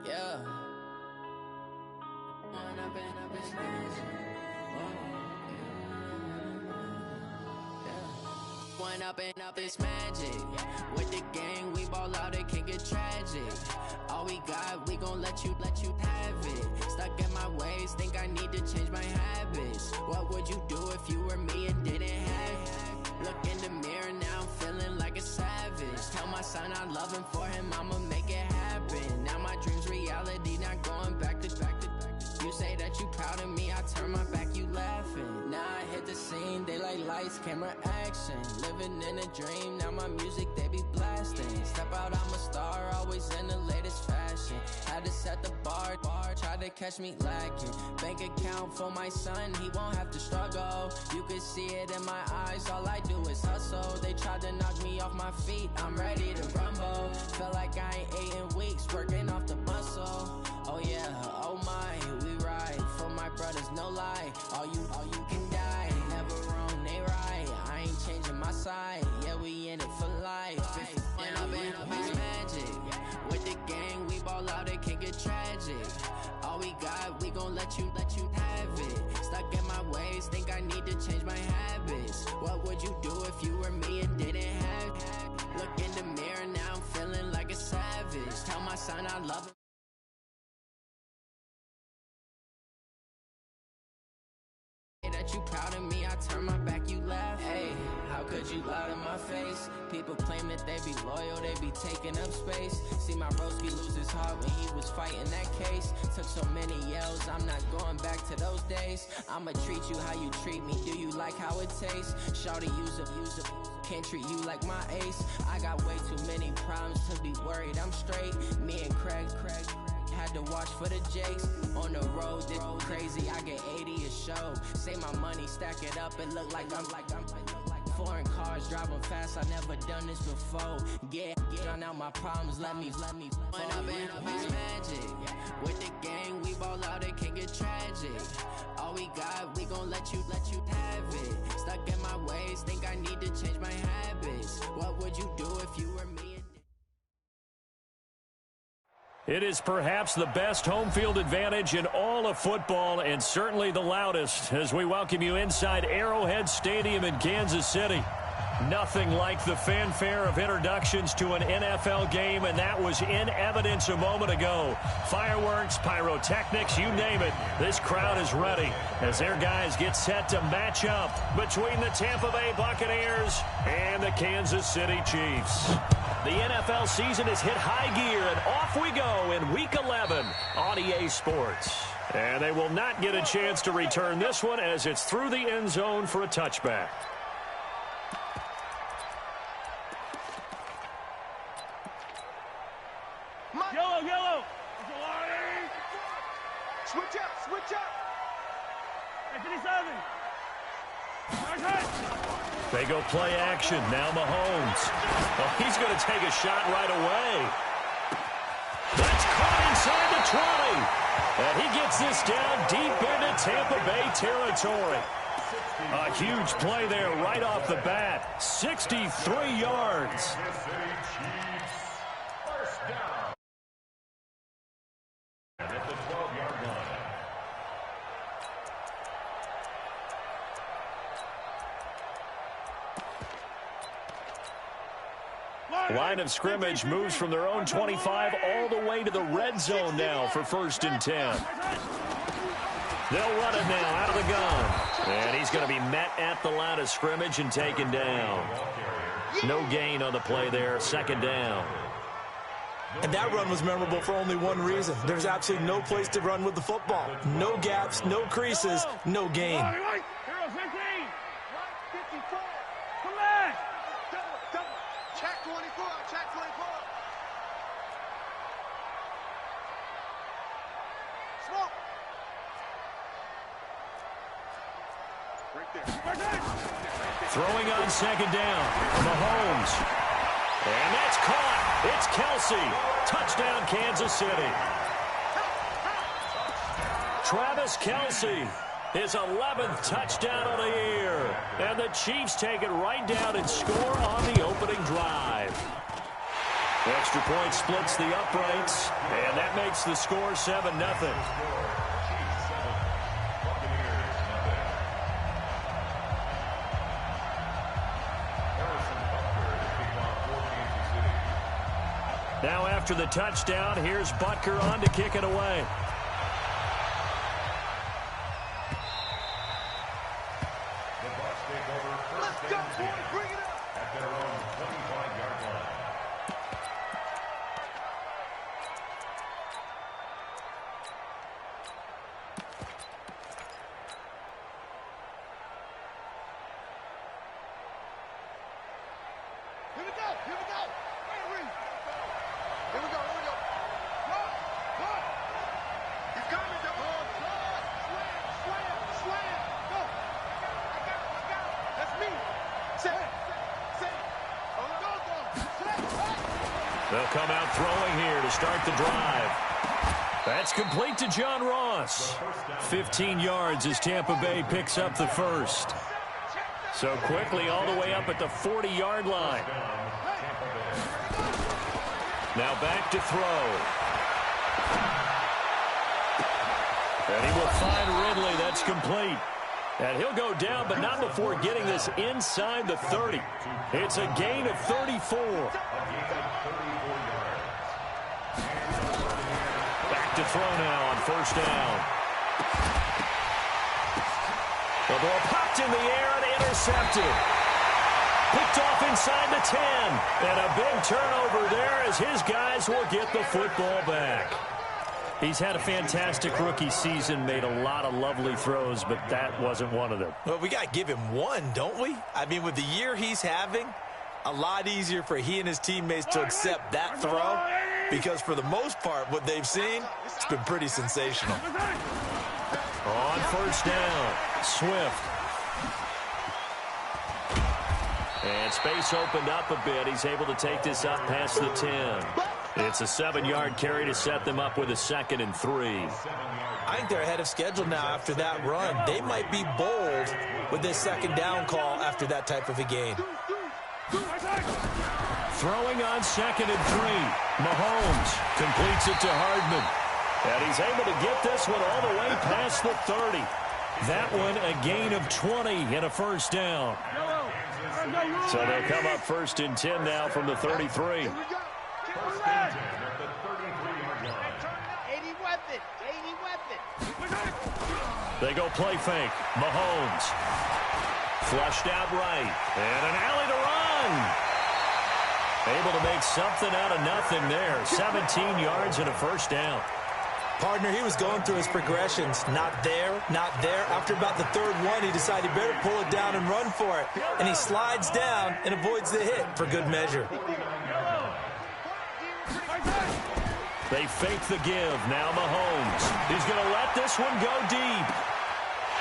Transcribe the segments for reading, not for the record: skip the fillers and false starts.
Yeah. When I've been up, it's magic. When up and up, it's magic. With the gang, we ball out, it can get tragic. All we got, we gon' let you have it. Stuck in my ways, think I need to change my habits. What would you do if you were me and didn't have it? Look in the mirror, now I'm feeling like a savage. Tell my son I love him, for him I'ma make it happen. Now my dream's reality, not going back to. You say that you proud of me, I turn my back, you laughing. Now I hit the scene, they like lights, camera, action. Living in a dream, now my music, they be blasting. Step out, I'm a star, always in the latest fashion. Had to set the bar, try to catch me lacking. Bank account for my son, he won't have to struggle. You can see it in my eyes, all I do is hustle. They tried to knock me off my feet, I'm ready to rumble. Feel like I ain't ate in weeks, working off the muscle. Oh yeah, oh my, we ride for my brothers, no lie. All you can die, never wrong, they right. I ain't changing my side, yeah, we in it for life. When I've been up, it's magic. With the gang, we ball out, it can get tragic. All we got, we gon' let you have it. Stuck in my ways, think I need to change my habits. What would you do if you were me and didn't have it? Look in the mirror, now I'm feeling like a savage. Tell my son I love him. That you proud of me, I turn my back, you laugh. Hey, how could you lie to my face? People claim that they be loyal, they be taking up space. See my broski lose his heart when he was fighting that case. Took so many yells, I'm not going back to those days. I'ma treat you how you treat me, do you like how it tastes? Shawty, use up, can't treat you like my ace. I got way too many problems to be worried, I'm straight. Me and Craig had to watch for the Jakes. On the road, this crazy, I get 80 a show. Save my money, stack it up, it look like I'm foreign cars, driving fast, I never done this before. Get drown out my problems, let me When I've been up, it's magic. With the gang, we ball out, it can get tragic. All we got, we gon' let you have it. Stuck in my ways, think I need to change my habits. What would you do if you were me? It is perhaps the best home field advantage in all of football, and certainly the loudest, as we welcome you inside Arrowhead Stadium in Kansas City. Nothing like the fanfare of introductions to an NFL game, and that was in evidence a moment ago. Fireworks, pyrotechnics, you name it. This crowd is ready as their guys get set to match up between the Tampa Bay Buccaneers and the Kansas City Chiefs. The NFL season has hit high gear, and off we go in Week 11 on EA Sports. And they will not get a chance to return this one as it's through the end zone for a touchback. Yellow. Switch up. 57. They go play action. Now Mahomes. Oh, he's going to take a shot right away. That's caught inside the 20. And he gets this down deep into Tampa Bay territory. A huge play there right off the bat. 63 yards. Line of scrimmage moves from their own 25 all the way to the red zone now for 1st and 10. They'll run it now out of the gun. And he's going to be met at the line of scrimmage and taken down. No gain on the play there, 2nd down. And that run was memorable for only one reason. There's absolutely no place to run with the football. No gaps, no creases, no gain. Throwing on 2nd down, Mahomes. And that's caught. It's Kelsey. Touchdown, Kansas City. Travis Kelsey, his 11th touchdown of the year. And the Chiefs take it right down and score on the opening drive. Extra point splits the uprights, and that makes the score 7-0. Now after the touchdown, here's Butker on to kick it away. Let's go, boy. Bring it up. At their own 25-yard line. Here we go. Here we go. Here we go. Here we go. Run. Run. He's coming. Run. Slam. Slam. Go. I got it. That's me. Say it. They'll come out throwing here to start the drive. That's complete to John Ross. 15 yards as Tampa Bay picks up the first. So quickly all the way up at the 40-yard line. Now back to throw. And he will find Ridley. That's complete. And he'll go down, but not before getting this inside the 30. It's a gain of 34. Back to throw now on first down. The ball popped in the air and intercepted. Picked off inside the 10. And a big turnover there as his guys will get the football back. He's had a fantastic rookie season, made a lot of lovely throws, but that wasn't one of them. Well, we got to give him one, don't we? I mean, with the year he's having, a lot easier for he and his teammates to accept that throw because for the most part, what they've seen, it's been pretty sensational. On first down, Swift. And space opened up a bit. He's able to take this up past the 10. It's a 7-yard carry to set them up with a 2nd and 3. I think they're ahead of schedule now after that run. They might be bold with this 2nd down call after that type of a gain. Throwing on 2nd and 3. Mahomes completes it to Hardman. And he's able to get this one all the way past the 30. That one a gain of 20 and a first down. So they'll come up 1st and 10 now from the 33. They go play fake. Mahomes. Flushed out right. And an alley to run. Able to make something out of nothing there. 17 yards and a first down. Partner, he was going through his progressions. Not there, not there. After about the 3rd one, he decided he better pull it down and run for it. And he slides down and avoids the hit for good measure. They fake the give. Now Mahomes. He's going to let this one go deep.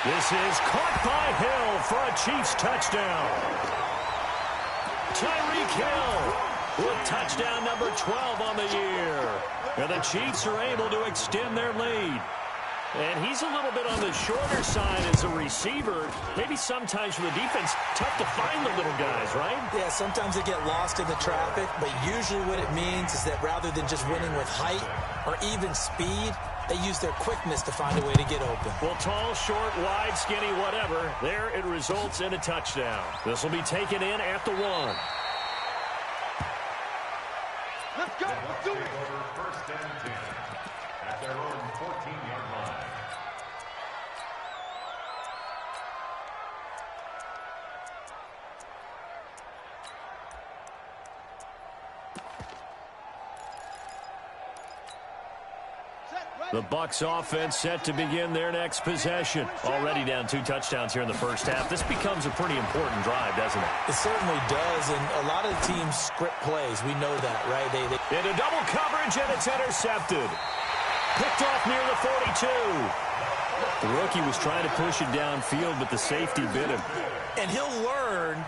This is caught by Hill for a Chiefs touchdown. Tyreek Hill with touchdown number 12 on the year. And the Chiefs are able to extend their lead. And he's a little bit on the shorter side as a receiver. Maybe sometimes for the defense, tough to find the little guys, right? Yeah, sometimes they get lost in the traffic, but usually what it means is that rather than just winning with height or even speed, they use their quickness to find a way to get open. Well, tall, short, wide, skinny, whatever, there it results in a touchdown. This will be taken in at the 1. Let's go. Let's do it. First and 10 at their own 14-yard line. The Bucs offense set to begin their next possession. Already down 2 touchdowns here in the first half. This becomes a pretty important drive, doesn't it? It certainly does, and a lot of the teams script plays. We know that, right? They Into double coverage, and it's intercepted. Picked off near the 42. The rookie was trying to push it downfield, but the safety bit him. And he'll learn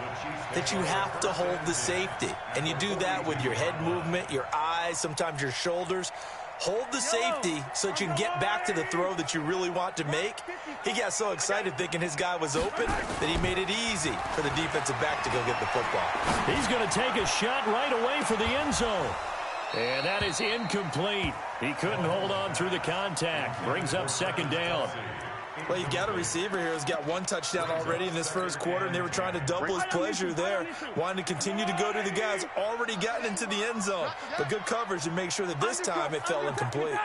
that you have to hold the safety. And you do that with your head movement, your eyes, sometimes your shoulders. Hold the safety so that you can get back to the throw that you really want to make. He got so excited thinking his guy was open that he made it easy for the defensive back to go get the football. He's going to take a shot right away for the end zone. And that is incomplete. He couldn't hold on through the contact. Brings up second down. Well, you've got a receiver here who's got one touchdown already in this first quarter, and they were trying to double his pleasure there, wanting to continue to go to the guys already gotten into the end zone. But good coverage to make sure that this time it fell incomplete.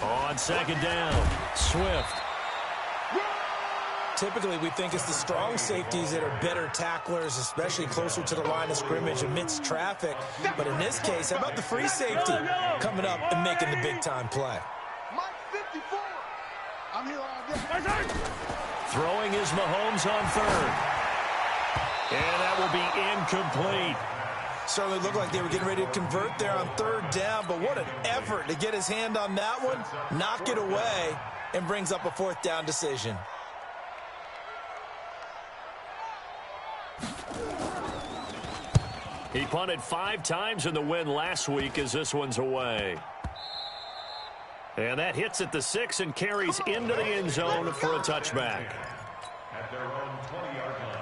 On second down, Swift. Typically, we think it's the strong safeties that are better tacklers, especially closer to the line of scrimmage amidst traffic. But in this case, how about the free safety coming up and making the big-time play? I'm here all day. Throwing is Mahomes on third. And that will be incomplete. Certainly looked like they were getting ready to convert there on third down, but what an effort to get his hand on that one, knock it away, and brings up a fourth down decision. He punted 5 times in the win last week as this one's away. And that hits at the 6 and carries into the end zone for a touchback. At their own 20-yard line.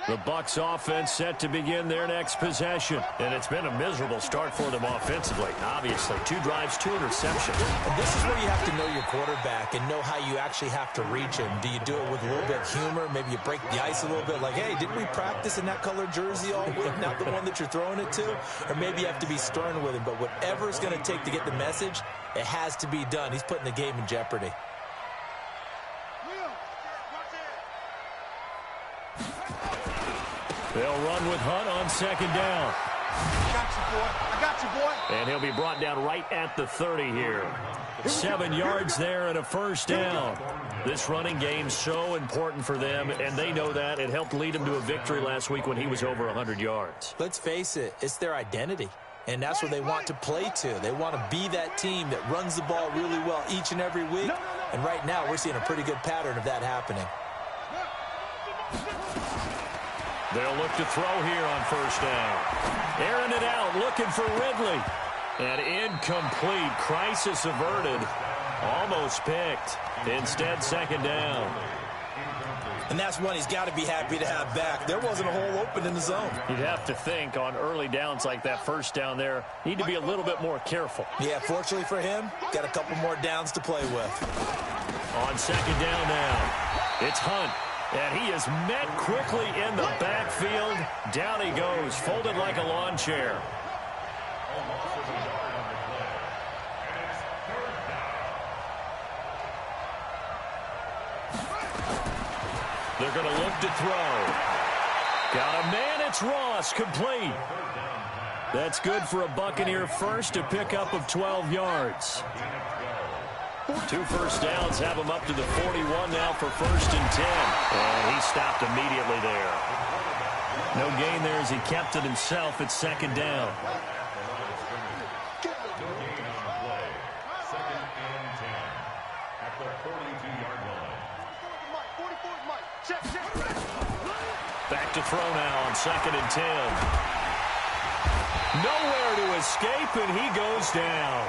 The Bucs offense set to begin their next possession. And it's been a miserable start for them offensively. Obviously, 2 drives, 2 interceptions. And this is where you have to know your quarterback and know how you actually have to reach him. Do you do it with a little bit of humor? Maybe you break the ice a little bit like, hey, didn't we practice in that colored jersey all week, not the one that you're throwing it to? Or maybe you have to be stern with him. But whatever it's going to take to get the message, it has to be done. He's putting the game in jeopardy. They'll run with Hunt on second down. I got you, boy. And he'll be brought down right at the 30 here. 7 yards there and a first down. This running game's so important for them, and they know that. It helped lead them to a victory last week when he was over 100 yards. Let's face it, it's their identity. And that's what they want to play to. They want to be that team that runs the ball really well each and every week. And right now, we're seeing a pretty good pattern of that happening. They'll look to throw here on first down. Airing it out, looking for Ridley. And incomplete. Crisis averted. Almost picked. Instead, second down. And that's one he's got to be happy to have back. There wasn't a hole open in the zone. You'd have to think on early downs like that first down there, need to be a little bit more careful. Yeah, fortunately for him, got a couple more downs to play with. On second down now, it's Hunt. And he is met quickly in the backfield. Down he goes, folded like a lawn chair. They're going to look to throw. Got a man, it's Ross, complete. That's good for a Buccaneer first, a pickup of 12 yards. 2 first downs have him up to the 41 now for first and 10. And he stopped immediately there. No gain there as he kept it himself at second down. Back to throw now on second and 10. Nowhere to escape, and he goes down.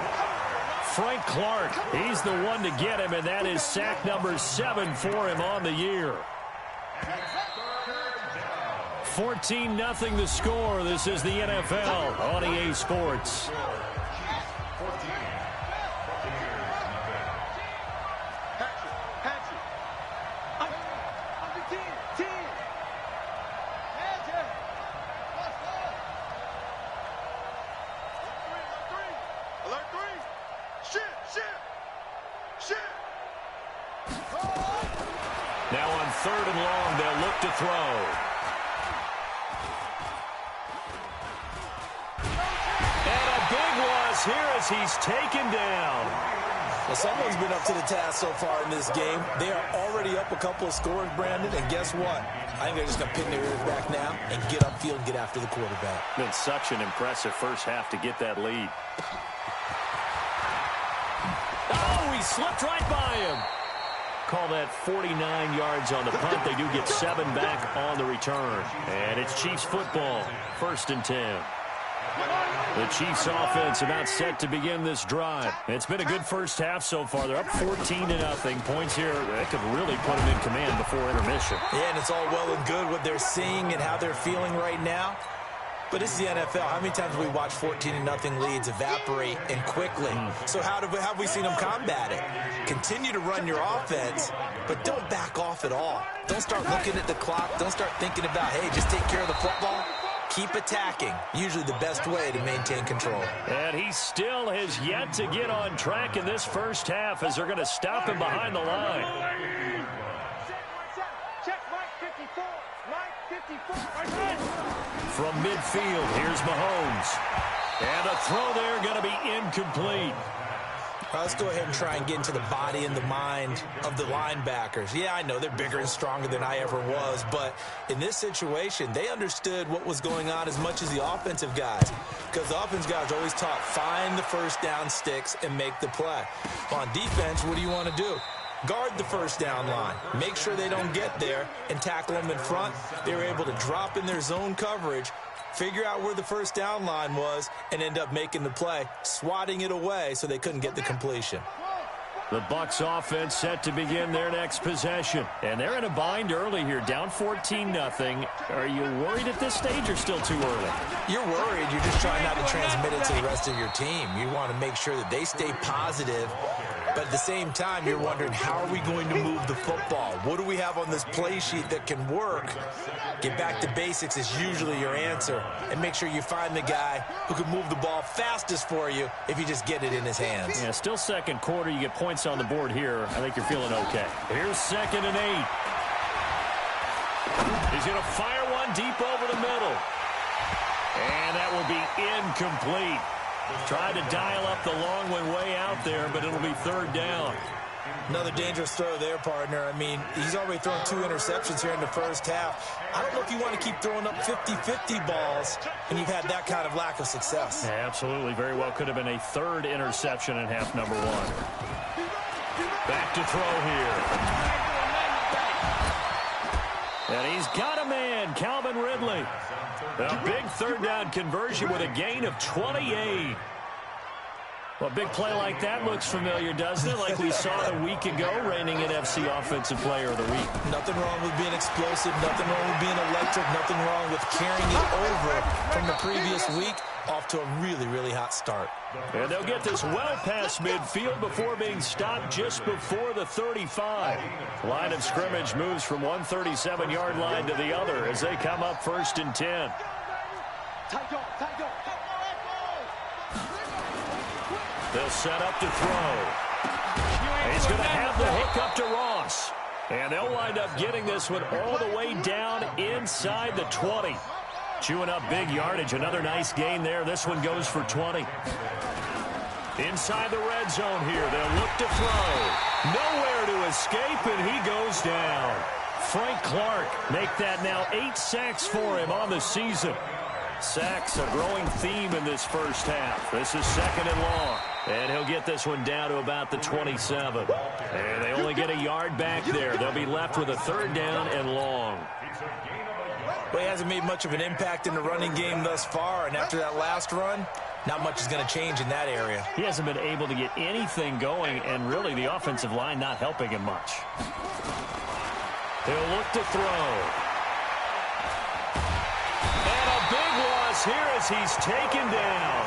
Frank Clark, he's the one to get him, and that is sack number 7 for him on the year. 14-0 the score. This is the NFL on EA Sports. Now on 3rd and long, they'll look to throw. And a big loss here as he's taken down. Well, someone's been up to the task so far in this game. They are already up a couple of scores, Brandon, and guess what? I think they're just going to pin their ears back now and get upfield and get after the quarterback. Been such an impressive first half to get that lead. Oh, he slipped right by him. Call that 49 yards on the punt. They do get 7 back on the return. And it's Chiefs football, 1st and 10. The Chiefs offense about set to begin this drive. It's been a good first half so far. They're up 14-0. Points here that could really put them in command before intermission. Yeah, and it's all well and good what they're seeing and how they're feeling right now. But this is the NFL. How many times have we watched 14-0 leads evaporate and quickly? So how have we seen them combat it? Continue to run your offense, but don't back off at all. Don't start looking at the clock. Don't start thinking about, hey, just take care of the football. Keep attacking. Usually the best way to maintain control. And he still has yet to get on track in this first half as they're going to stop him behind the line. Check Mike 54. Mike 54. From midfield, here's Mahomes. And a throw there going to be incomplete. Let's go ahead and try and get into the body and the mind of the linebackers. Yeah, I know they're bigger and stronger than I ever was, but in this situation, they understood what was going on as much as the offensive guys, because the offensive guys are always taught, find the first down sticks and make the play. On defense, what do you want to do? Guard the first down line. Make sure they don't get there and tackle them in front. They were able to drop in their zone coverage, figure out where the first down line was, and end up making the play, swatting it away so they couldn't get the completion. The Bucs offense set to begin their next possession. And they're in a bind early here, down 14-0. Are you worried at this stage or still too early? You're worried. You're just trying not to transmit it to the rest of your team. You want to make sure that they stay positive. But at the same time, you're wondering, how are we going to move the football? What do we have on this play sheet that can work? Get back to basics is usually your answer. And make sure you find the guy who can move the ball fastest for you if you just get it in his hands. Yeah, still second quarter. You get points on the board here. I think you're feeling okay. Here's 2nd and 8. He's going to fire one deep over the middle. And that will be incomplete. Tried to dial up the long one way out there, but it'll be 3rd down. Another dangerous throw there, partner. I mean, he's already thrown 2 interceptions here in the first half. I don't know if you want to keep throwing up 50-50 balls when you've had that kind of lack of success. Yeah, absolutely. Very well could have been a 3rd interception in half number 1. Back to throw here. And he's got a man, Calvin Ridley. A big 3rd down conversion with a gain of 28. Well, a big play like that looks familiar, doesn't it? Like we saw a week ago, reigning NFC Offensive Player of the Week. Nothing wrong with being explosive. Nothing wrong with being electric. Nothing wrong with carrying it over from the previous week off to a really, really hot start. And they'll get this well past midfield before being stopped just before the 35. Line of scrimmage moves from one 37-yard line to the other as they come up 1st and 10. They'll set up to throw. He's going to have the hook up to Ross. And they'll wind up getting this one all the way down inside the 20. Chewing up big yardage. Another nice gain there. This one goes for 20. Inside the red zone here. They'll look to throw. Nowhere to escape, and he goes down. Frank Clark make that now 8 sacks for him on the season. Sacks a growing theme in this first half. This is 2nd and long. And he'll get this one down to about the 27. And they only get a yard back there. They'll be left with a 3rd down and long. Well, he hasn't made much of an impact in the running game thus far. And after that last run, not much is going to change in that area. He hasn't been able to get anything going, and really the offensive line not helping him much. He'll look to throw. And a big loss here as he's taken down.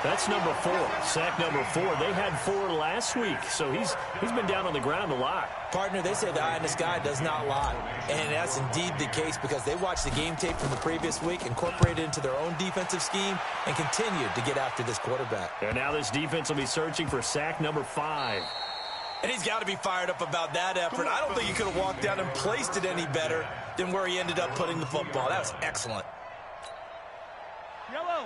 That's number 4. Sack number 4. They had 4 last week, so he's been down on the ground a lot. Partner, they say the eye in the sky does not lie. And that's indeed the case because they watched the game tape from the previous week, incorporated it into their own defensive scheme, and continued to get after this quarterback. And now this defense will be searching for sack number 5. And he's got to be fired up about that effort. I don't think he could have walked down and placed it any better than where he ended up putting the football. That was excellent.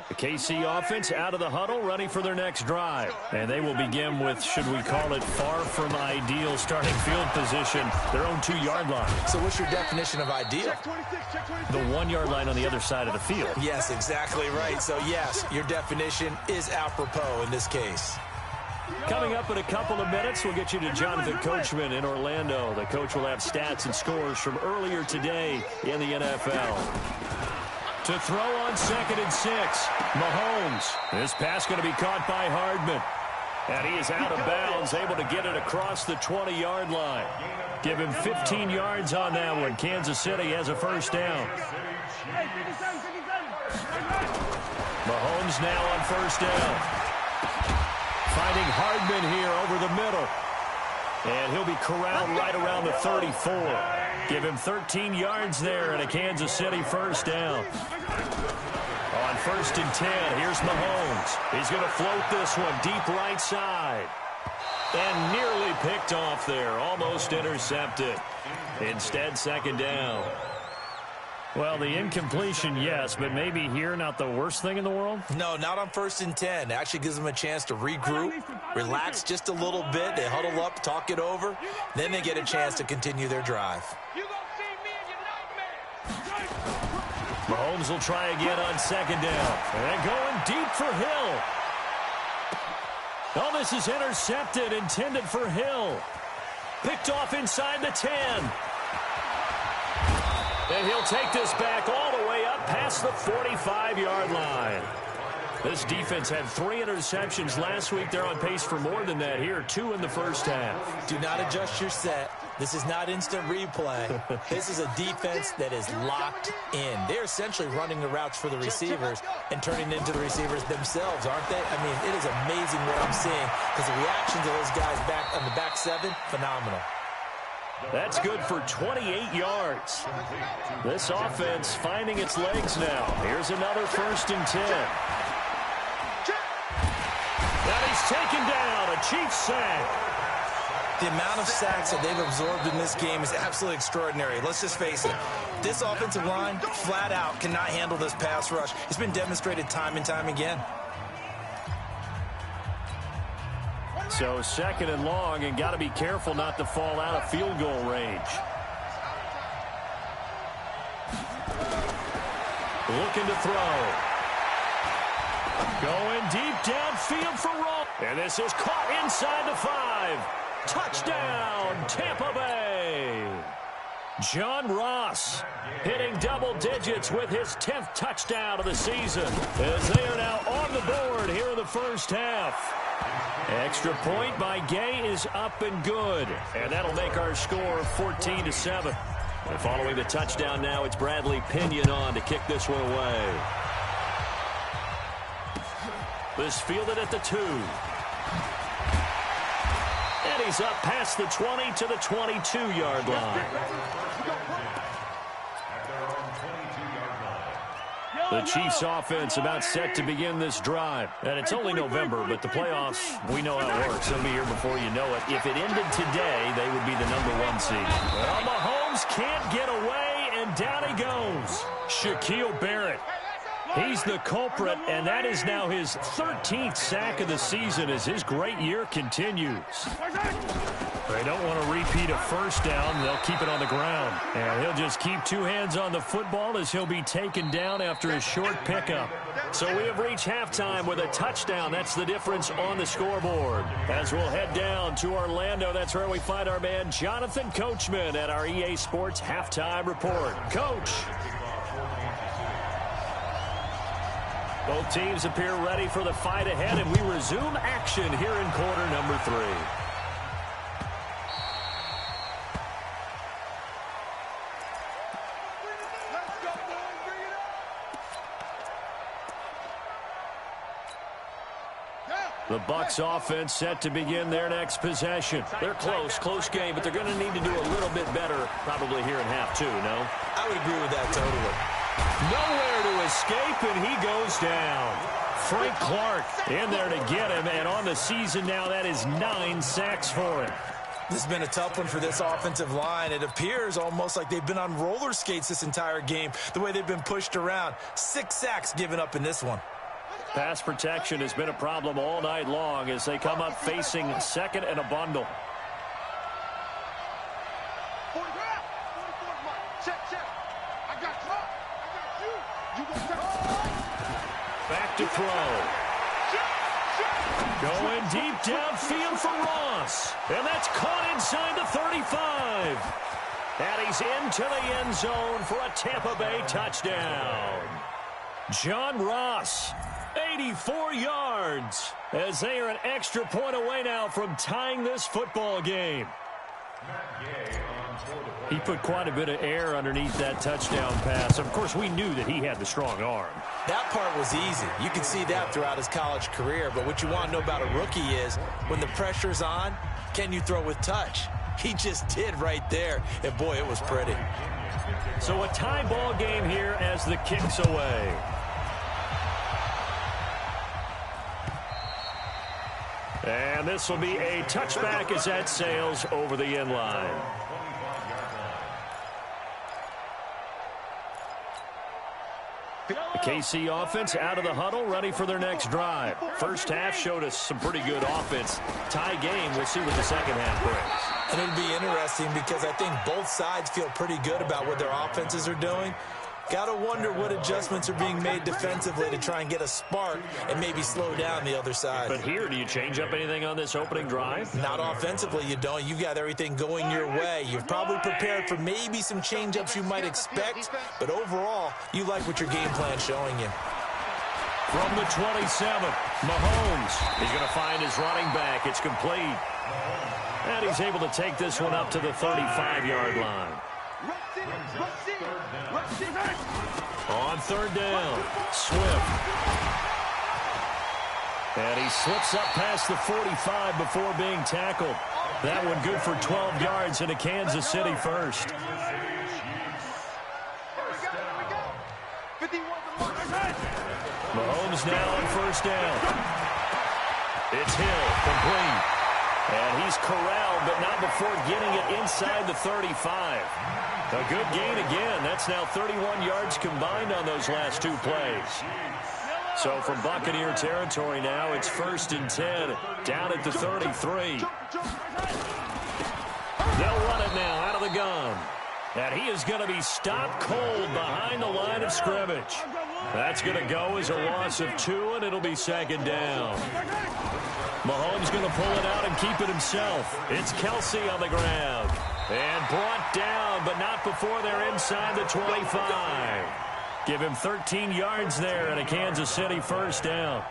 The KC offense out of the huddle, ready for their next drive. And they will begin with, should we call it, far from ideal starting field position, their own 2-yard line. So what's your definition of ideal? The 1-yard line on the other side of the field. Yes, exactly right. So, yes, your definition is apropos in this case. Coming up in a couple of minutes, we'll get you to Jonathan Coachman in Orlando. The coach will have stats and scores from earlier today in the NFL. To throw on 2nd and 6. Mahomes. This pass going to be caught by Hardman. And he is out of bounds, able to get it across the 20-yard line. Give him 15 yards on that one. Kansas City has a first down. Mahomes now on first down. Finding Hardman here over the middle. And he'll be corralled right around the 34. Give him 13 yards there and a Kansas City first down. On 1st and 10, here's Mahomes. He's going to float this one deep right side. And nearly picked off there. Almost intercepted. Instead, 2nd down. Well, the incompletion, yes, but maybe here not the worst thing in the world? No, not on 1st and 10. It actually gives them a chance to regroup, relax just a little bit. They huddle up, talk it over. Then they get a chance to continue their drive. Mahomes will try again on 2nd down. And going deep for Hill. Oh, this is intercepted, intended for Hill. Picked off inside the 10. And he'll take this back all the way up past the 45-yard line. This defense had 3 interceptions last week. They're on pace for more than that here, 2 in the first half. Do not adjust your set. This is not instant replay. This is a defense that is locked in. They're essentially running the routes for the receivers and turning into the receivers themselves, aren't they? I mean, it is amazing what I'm seeing because the reactions of those guys back on the back 7, phenomenal. That's good for 28 yards. This offense finding its legs now. Here's another 1st and 10. And he's taken down, a Chiefs sack. The amount of sacks that they've absorbed in this game is absolutely extraordinary. Let's just face it. This offensive line, flat out, cannot handle this pass rush. It's been demonstrated time and time again. So 2nd and long, and got to be careful not to fall out of field goal range. Looking to throw. Going deep downfield for Roll. And this is caught inside the 5. Touchdown, Tampa Bay. John Ross hitting double digits with his 10th touchdown of the season as they are now on the board here in the first half. Extra point by Gay is up and good, and that'll make our score 14-7. And following the touchdown now, it's Bradley Pinion on to kick this one away. This fielded at the 2. And he's up past the 20 to the 22-yard line. The Chiefs offense about set to begin this drive. And it's only November, but the playoffs, we know how it works. They'll be here before you know it. If it ended today, they would be the #1 seed. Well, Mahomes can't get away, and down he goes. Shaquille Barrett. He's the culprit, and that is now his 13th sack of the season as his great year continues. They don't want to repeat a first down. They'll keep it on the ground. And he'll just keep 2 hands on the football as he'll be taken down after a short pickup. So we have reached halftime with a touchdown. That's the difference on the scoreboard. As we'll head down to Orlando, that's where we find our man Jonathan Coachman at our EA Sports Halftime Report. Coach. Both teams appear ready for the fight ahead, and we resume action here in quarter number 3. The Bucs offense set to begin their next possession. They're close game, but they're going to need to do a little bit better probably here in half 2, no? I would agree with that totally. Nowhere to escape, and he goes down. Frank Clark in there to get him, and on the season now, that is 9 sacks for him. This has been a tough one for this offensive line. It appears almost like they've been on roller skates this entire game, the way they've been pushed around. 6 sacks given up in this one. Pass protection has been a problem all night long as they come up facing 2nd and a bundle. Back to throw. Going deep downfield for Ross. And that's caught inside the 35. And he's into the end zone for a Tampa Bay touchdown. John Ross, 84 yards, as they are an extra point away now from tying this football game. He put quite a bit of air underneath that touchdown pass. Of course, we knew that he had the strong arm. That part was easy. You can see that throughout his college career. But what you want to know about a rookie is when the pressure's on, can you throw with touch? He just did right there. And, boy, it was pretty. So a tie ball game here as the kick's away. And this will be a touchback as that sails over the end line. The KC offense out of the huddle, ready for their next drive. First half showed us some pretty good offense. Tie game, we'll see what the second half brings. And it'll be interesting because I think both sides feel pretty good about what their offenses are doing. Got to wonder what adjustments are being made defensively to try and get a spark and maybe slow down the other side. But here, do you change up anything on this opening drive? Not offensively, you don't. You've got everything going your way. You've probably prepared for maybe some change-ups you might expect, but overall, you like what your game plan's showing you. From the 27, Mahomes. He's going to find his running back. It's complete. And he's able to take this one up to the 35-yard line. On third down, Swift. And he slips up past the 45 before being tackled. That one good for 12 yards into Kansas City first. Mahomes now on first down. It's Hill, complete. And he's corralled, but not before getting it inside the 35. A good gain again. That's now 31 yards combined on those last two plays. So from Buccaneer territory now, it's 1st and 10, down at the 33. They'll run it now out of the gun. And he is going to be stopped cold behind the line of scrimmage. That's going to go as a loss of 2, and it'll be 2nd down. Mahomes going to pull it out and keep it himself. It's Kelsey on the ground. And brought down, but not before they're inside the 25. Give him 13 yards there and a Kansas City first down.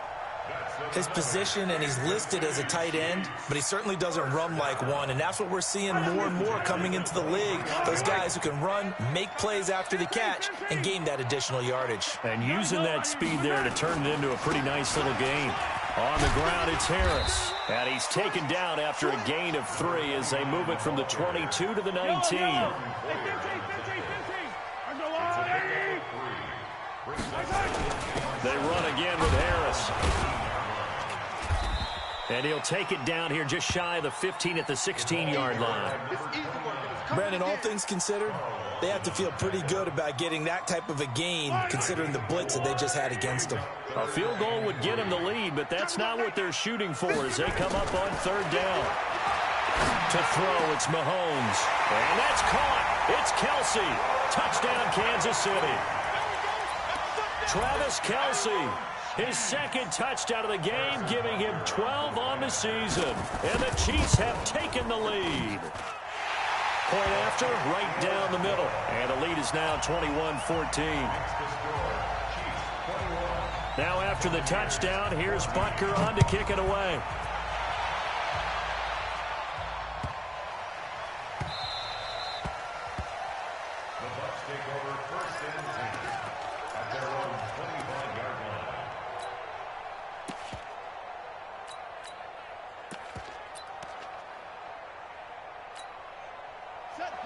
His position, and he's listed as a tight end, but he certainly doesn't run like one, and that's what we're seeing more and more coming into the league. Those guys who can run, make plays after the catch, and gain that additional yardage. And using that speed there to turn it into a pretty nice little game. On the ground, it's Harris. And he's taken down after a gain of 3 as they move it from the 22 to the 19. They run again with Harris. And he'll take it down here just shy of the 15 at the 16-yard line. Brandon, all things considered, they have to feel pretty good about getting that type of a gain considering the blitz that they just had against them. A field goal would get them the lead, but that's not what they're shooting for as they come up on third down. To throw, it's Mahomes. And that's caught. It's Kelsey. Touchdown, Kansas City. Travis Kelsey, his second touchdown of the game, giving him 12 on the season. And the Chiefs have taken the lead. Point after, right down the middle. And the lead is now 21-14. Now after the touchdown, here's Butker on to kick it away. The Bucs take over 1st and 10 at their own 25-yard line.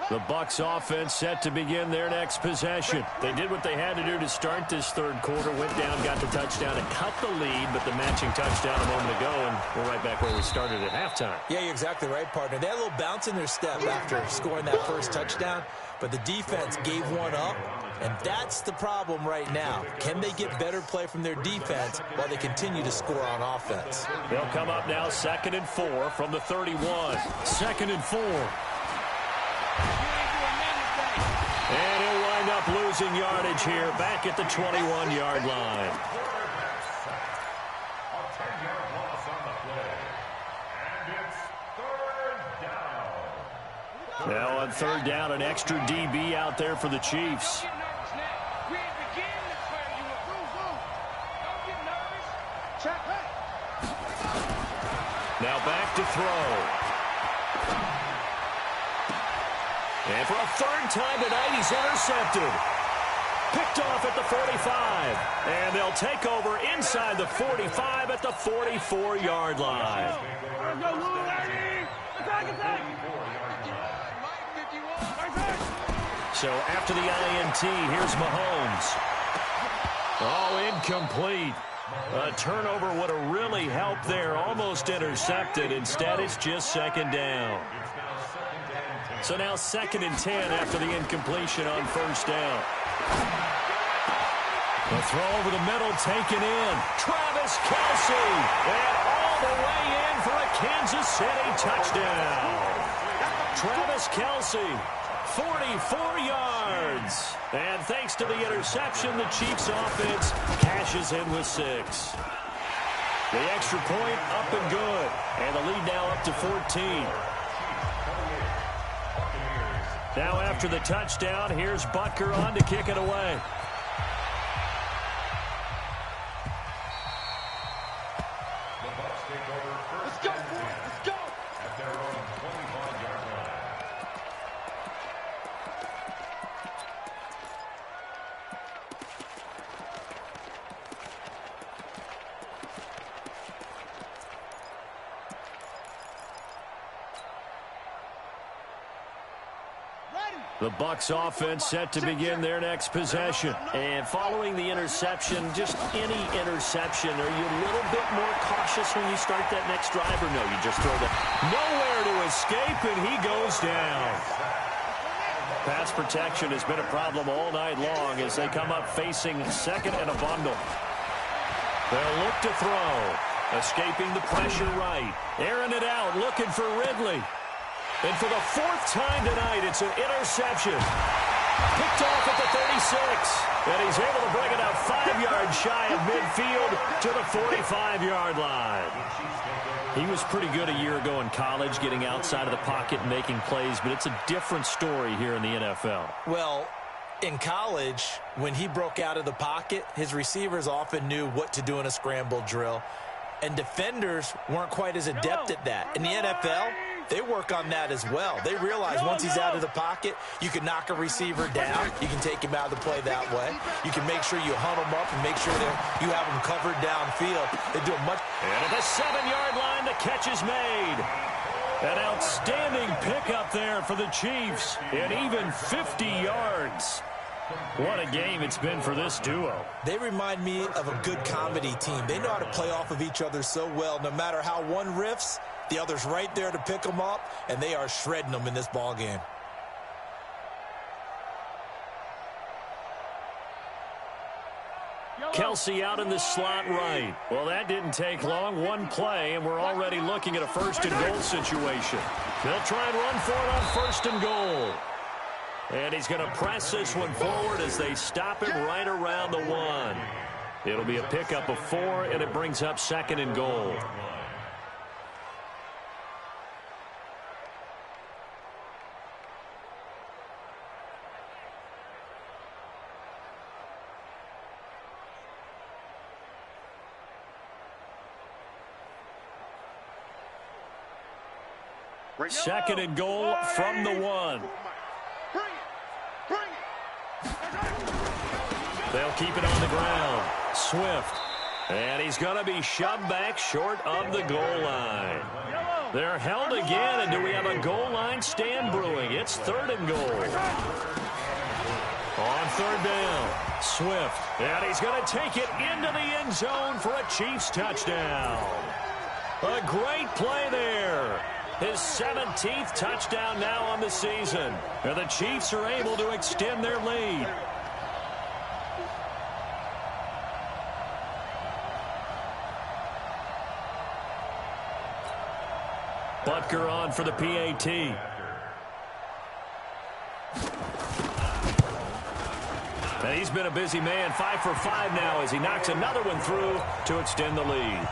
The Bucs offense set to begin their next possession. They did what they had to do to start this third quarter, went down, got the touchdown, and cut the lead, but the matching touchdown a moment ago, and we're right back where we started at halftime. Yeah, you're exactly right, partner. They had a little bounce in their step after scoring that first touchdown, but the defense gave one up, and that's the problem right now. Can they get better play from their defense while they continue to score on offense? They'll come up now 2nd and 4 from the 31. 2nd and 4. And he'll wind up losing yardage here back at the 21-yard line. A 10-yard loss on the play. And it's 3rd down. Now on third down, an extra DB out there for the Chiefs. Now back to throw. And for a third time tonight, he's intercepted. Picked off at the 45. And they'll take over inside the 45 at the 44-yard line. So after the INT, here's Mahomes. Oh, incomplete. A turnover would have really helped there. Almost intercepted. Instead, it's just second down. So now 2nd and 10 after the incompletion on first down. The throw over the middle taken in. Travis Kelce. And all the way in for a Kansas City touchdown. Travis Kelce, 44 yards. And thanks to the interception, the Chiefs offense cashes in with 6. The extra point up and good. And the lead now up to 14. Now after the touchdown, here's Butker on to kick it away. Let's go, boys. Let's go. At their own 25-yard line. The Bucs offense set to begin their next possession. And following the interception, just any interception, are you a little bit more cautious when you start that next drive, or no, you just throw that? Nowhere to escape, and he goes down. Pass protection has been a problem all night long as they come up facing 2nd and a bundle. They'll look to throw. Escaping the pressure right. Airing it out, looking for Ridley. And for the 4th time tonight, it's an interception. Picked off at the 36. And he's able to bring it out 5 yards shy of midfield to the 45-yard line. He was pretty good a year ago in college, getting outside of the pocket and making plays, but it's a different story here in the NFL. Well, in college, when he broke out of the pocket, his receivers often knew what to do in a scramble drill. And defenders weren't quite as adept at that. In the NFL, they work on that as well. They realize once he's out of the pocket, you can knock a receiver down. You can take him out of the play that way. You can make sure you hunt him up and make sure that you have him covered downfield. They do a much... And at the 7-yard line, the catch is made. An outstanding pickup there for the Chiefs. And even 50 yards. What a game it's been for this duo. They remind me of a good comedy team. They know how to play off of each other so well. No matter how one riffs, the other's right there to pick them up, and they are shredding them in this ball game. Kelce out in the slot right. Well, that didn't take long. One play, and we're already looking at a 1st and goal situation. They'll try and run for it on 1st and goal. And he's going to press this one forward as they stop him right around the 1. It'll be a pickup of 4, and it brings up 2nd and goal. Second and goal from the 1. They'll keep it on the ground. Swift. And he's going to be shoved back short of the goal line. They're held again, and do we have a goal line stand brewing? It's 3rd and goal. On 3rd down, Swift. And he's going to take it into the end zone for a Chiefs touchdown. A great play there. His 17th touchdown now on the season. And the Chiefs are able to extend their lead. Butker on for the PAT. And he's been a busy man, 5 for 5 now as he knocks another one through to extend the lead.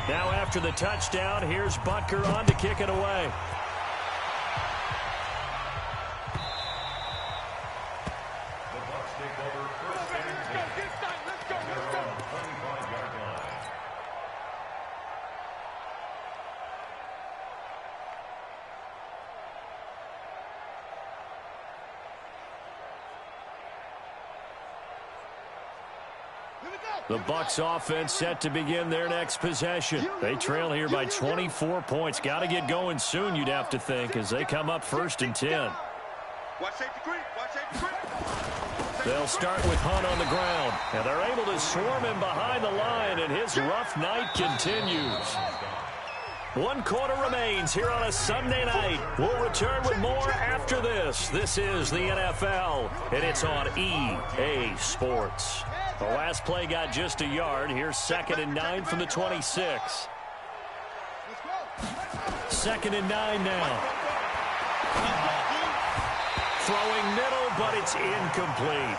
Now after the touchdown, here's Butker on to kick it away. The Bucs take over first and 10. Let's go. 25-yard line. The Bucs offense set to begin their next possession. They trail here by 24 points. Got to get going soon, you'd have to think, as they come up 1st and 10. They'll start with Hunt on the ground, and they're able to swarm him behind the line, and his rough night continues. 1 quarter remains here on a Sunday night. We'll return with more after this. This is the NFL, and it's on EA Sports. The last play got just a yard. Here's 2nd and 9 from the 26. 2nd and 9 now. Throwing middle, but it's incomplete.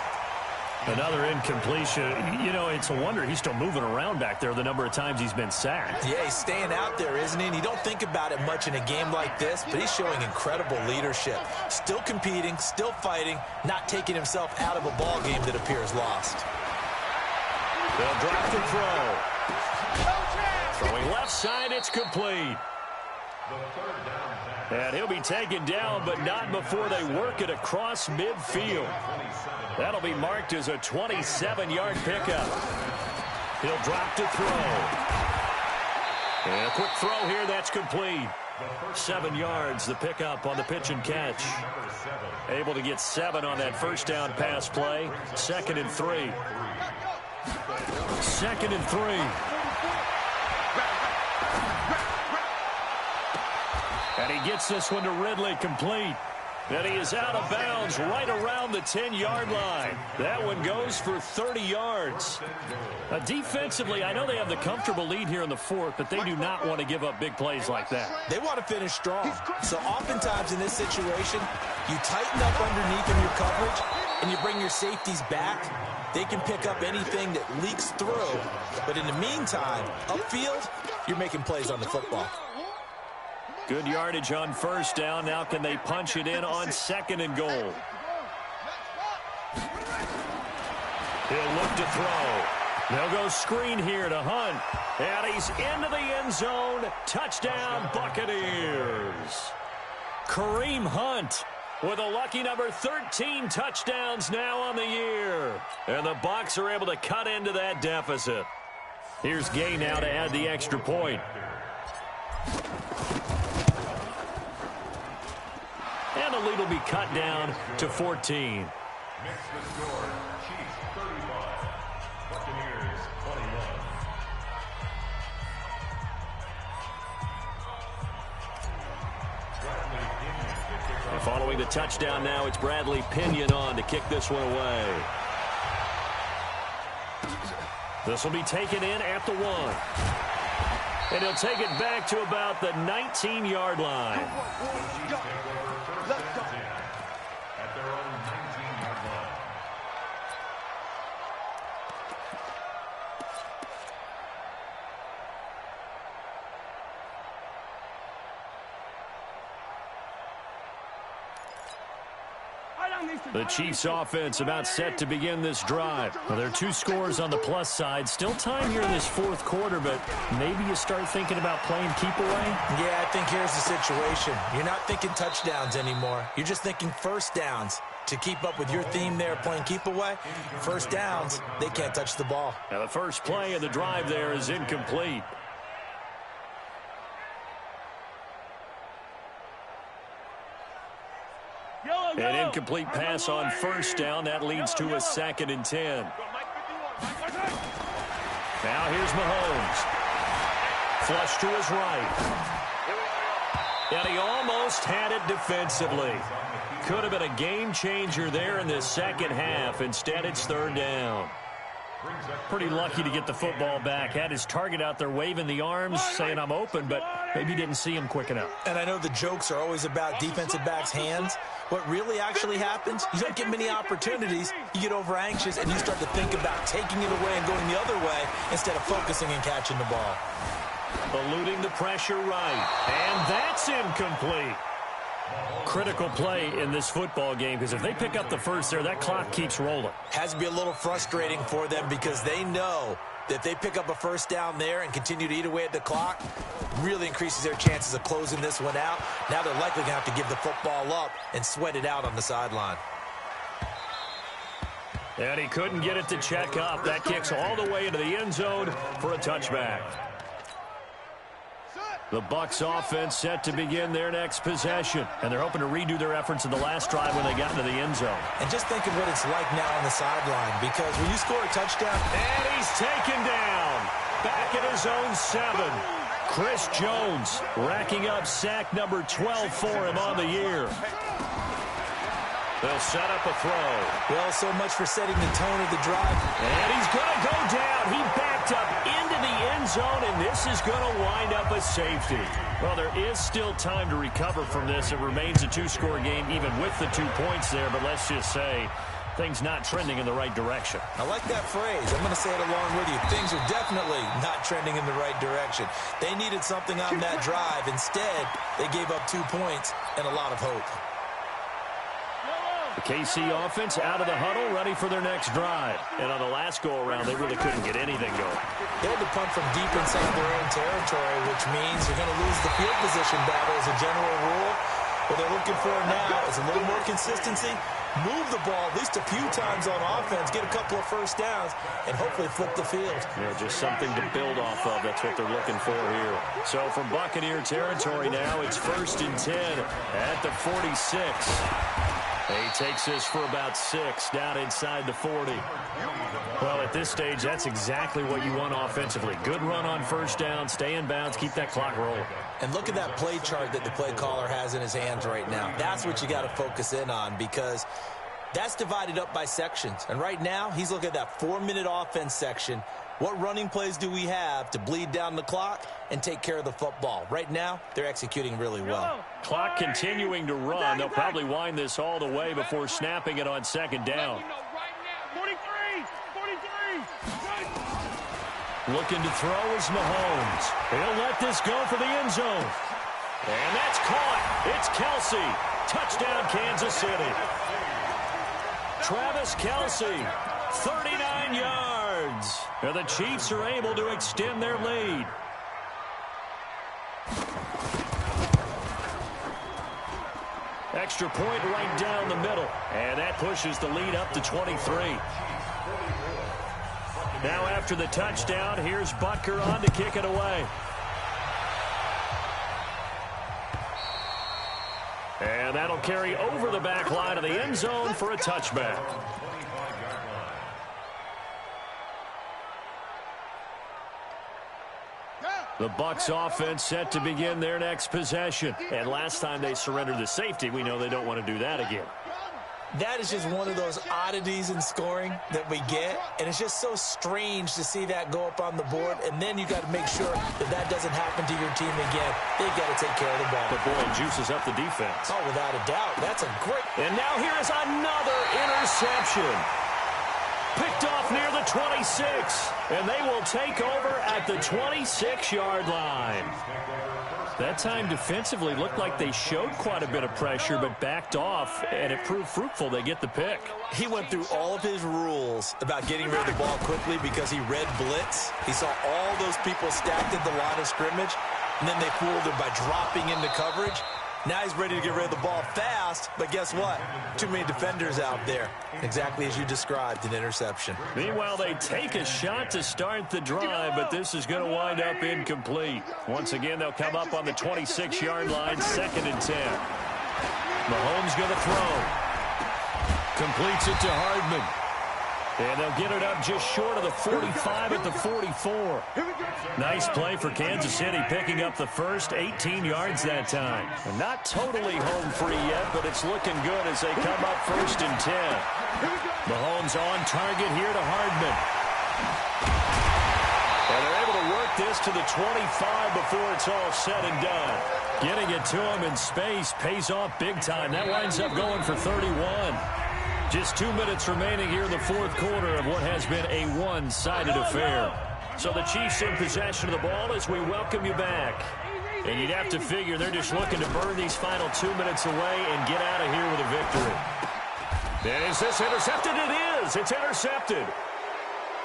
Another incompletion. You know, it's a wonder he's still moving around back there the number of times he's been sacked. Yeah, he's staying out there, isn't he? And you don't think about it much in a game like this, but he's showing incredible leadership. Still competing, still fighting, not taking himself out of a ball game that appears lost. They'll drop the throw. Throwing left side, it's complete. And he'll be taken down, but not before they work it across midfield. That'll be marked as a 27-yard pickup. He'll drop to throw. And a quick throw here, that's complete. 7 yards, the pickup on the pitch and catch. Able to get 7 on that first down pass play. 2nd and 3. 2nd and 3. And he gets this one to Ridley complete. And he is out of bounds right around the 10-yard line. That one goes for 30 yards. Defensively, I know they have the comfortable lead here in the 4th, but they do not want to give up big plays like that. They want to finish strong. So oftentimes in this situation, you tighten up underneath in your coverage, and you bring your safeties back. They can pick up anything that leaks through. But in the meantime, upfield, you're making plays on the football. Good yardage on first down. Now can they punch it in on 2nd and goal? He'll look to throw. They'll go screen here to Hunt. And he's into the end zone. Touchdown, Buccaneers. Kareem Hunt with a lucky number 13 touchdowns now on the year. And the Bucs are able to cut into that deficit. Here's Gay now to add the extra point. And the lead will be cut down to 14. Makes the score. Chiefs 35. Buccaneers 21. And following the touchdown now, it's Bradley Pinion on to kick this one away. This will be taken in at the 1. And he'll take it back to about the 19-yard line. At their own 19-yard line. The Chiefs offense about set to begin this drive. Well, there are 2 scores on the plus side. Still time here in this 4th quarter, but maybe you start thinking about playing keep away? Yeah, I think here's the situation. You're not thinking touchdowns anymore. You're just thinking first downs. To keep up with your theme there, playing keep away, first downs, they can't touch the ball. Now the first play of the drive there is incomplete. An incomplete pass on first down. That leads to a 2nd and 10. Now here's Mahomes. Flush to his right. And he almost had it defensively. Could have been a game changer there in the second half. Instead, it's 3rd down. Pretty lucky to get the football back. Had his target out there waving the arms, saying I'm open, but maybe didn't see him quick enough. And I know the jokes are always about defensive backs' hands. What really actually happens, you don't get many opportunities. You get over anxious, and you start to think about taking it away and going the other way instead of focusing and catching the ball. Eluding the pressure right. And that's incomplete. Critical play in this football game because if they pick up the first there, that clock keeps rolling. Has to be a little frustrating for them because they know that if they pick up a first down there and continue to eat away at the clock, really increases their chances of closing this one out. Now they're likely going to have to give the football up and sweat it out on the sideline. And he couldn't get it to check up. That kicks all the way into the end zone for a touchback. The Bucs offense set to begin their next possession. And they're hoping to redo their efforts in the last drive when they got into the end zone. And just think of what it's like now on the sideline, because when you score a touchdown... And he's taken down. Back at his own 7. Chris Jones racking up sack number 12 for him on the year. They'll set up a throw. Well, so much for setting the tone of the drive. And he's going to go down. He backed up into the end zone, and this is going to wind up a safety. Well, there is still time to recover from this. It remains a 2-score game, even with the 2 points there. But let's just say things not trending in the right direction. I like that phrase. I'm going to say it along with you. Things are definitely not trending in the right direction. They needed something on that drive. Instead, they gave up 2 points and a lot of hope. The KC offense out of the huddle, ready for their next drive. And on the last go-around, they really couldn't get anything going. They had to punt from deep inside their own territory, which means they're going to lose the field position battle as a general rule. What they're looking for now is a little more consistency, move the ball at least a few times on offense, get a couple of first downs, and hopefully flip the field. Yeah, just something to build off of. That's what they're looking for here. So from Buccaneer territory now, it's 1st and 10 at the 46. He takes this for about 6 down inside the 40. Well, at this stage, that's exactly what you want offensively. Good run on first down, stay in bounds, keep that clock rolling. And look at that play chart that the play caller has in his hands right now. That's what you got to focus in on, because that's divided up by sections. And right now, he's looking at that 4-minute offense section. What running plays do we have to bleed down the clock and take care of the football? Right now, they're executing really well. Clock continuing to run. They'll probably wind this all the way before snapping it on 2nd down. 43! Looking to throw is Mahomes. He'll let this go for the end zone. And that's caught. It's Kelsey. Touchdown, Kansas City. Travis Kelsey, 39 yards. And the Chiefs are able to extend their lead. Extra point right down the middle. And that pushes the lead up to 23. Now after the touchdown, here's Butker on to kick it away. And that'll carry over the back line of the end zone for a touchback. The Bucs offense set to begin their next possession. And last time they surrendered the safety, we know they don't want to do that again. That is just one of those oddities in scoring that we get, and it's just so strange to see that go up on the board, and then you got to make sure that that doesn't happen to your team again. They've got to take care of the ball. But boy, juices up the defense. Oh, without a doubt. That's a great... And now here is another interception. Picked off near the 26, and they will take over at the 26-yard line. That time defensively looked like they showed quite a bit of pressure but backed off, and it proved fruitful. They get the pick. He went through all of his rules about getting rid of the ball quickly because he read blitz. He saw all those people stacked at the line of scrimmage, and then they fooled him by dropping into coverage. Now he's ready to get rid of the ball fast, but guess what? Too many defenders out there. Exactly as you described, an interception. Meanwhile, they take a shot to start the drive, but this is going to wind up incomplete. Once again, they'll come up on the 26-yard line, 2nd and 10. Mahomes going to throw. Completes it to Hardman. And they'll get it up just short of the 45 at the 44. Nice play for Kansas City, picking up the first 18 yards that time. And not totally home free yet, but it's looking good as they come up 1st and 10. Mahomes on target here to Hardman. And they're able to work this to the 25 before it's all said and done. Getting it to him in space pays off big time. That winds up going for 31. Just 2 minutes remaining here in the 4th quarter of what has been a one-sided affair. So the Chiefs in possession of the ball as we welcome you back. And you'd have to figure they're just looking to burn these final 2 minutes away and get out of here with a victory. And is this intercepted? It is. It's intercepted.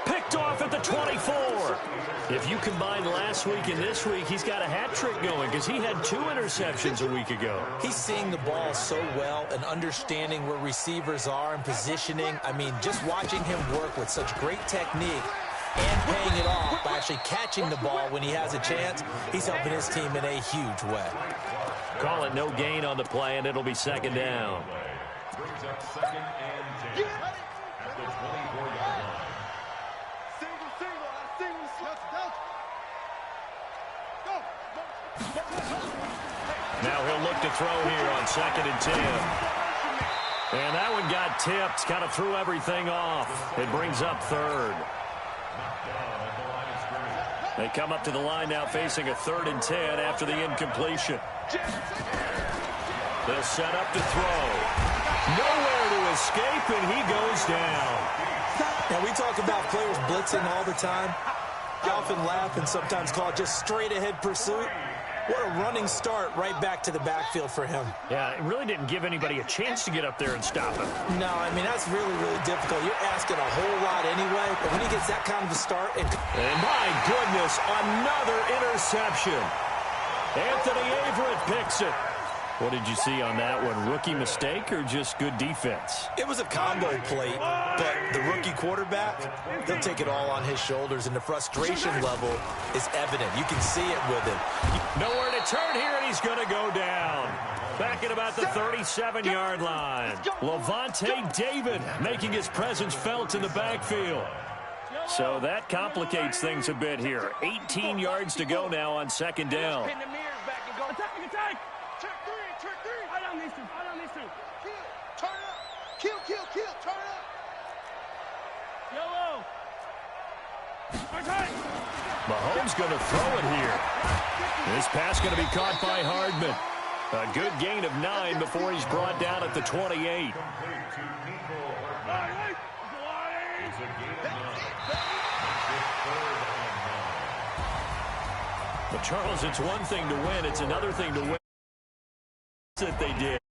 Picked off at the 24. If you combine last week and this week, he's got a hat trick going because he had 2 interceptions a week ago. He's seeing the ball so well and understanding where receivers are and positioning. I mean, just watching him work with such great technique and paying it off by actually catching the ball when he has a chance, he's helping his team in a huge way. Call it no gain on the play, and it'll be second down. Brings up second and 10 at the 24-yard line. Now he'll look to throw here on second and 10. And that one got tipped, kind of threw everything off. It brings up third. They come up to the line now facing a 3rd and 10 after the incompletion. They'll set up to throw. Nowhere to escape, and he goes down. Now, we talk about players blitzing all the time. I often laugh and sometimes call it just straight-ahead pursuit. What a running start right back to the backfield for him. Yeah, it really didn't give anybody a chance to get up there and stop him. No, I mean, that's really, really difficult. You're asking a whole lot anyway, but when he gets that kind of a start... And my goodness, another interception. Anthony Averett picks it. What did you see on that one? Rookie mistake or just good defense? It was a combo plate, but the rookie quarterback, he'll take it all on his shoulders, and the frustration level is evident. You can see it with him. Nowhere to turn here, and he's going to go down. Back at about the 37-yard line. Levante David making his presence felt in the backfield. So that complicates things a bit here. 18 yards to go now on second down. Attack! Trick three! Right on these two. Turn up! Kill! Turn up! Yellow! Mahomes going to throw it here. This pass going to be caught by Hardman. A good gain of 9 before he's brought down at the 28. But Charles, it's one thing to win. It's another thing to win that they did.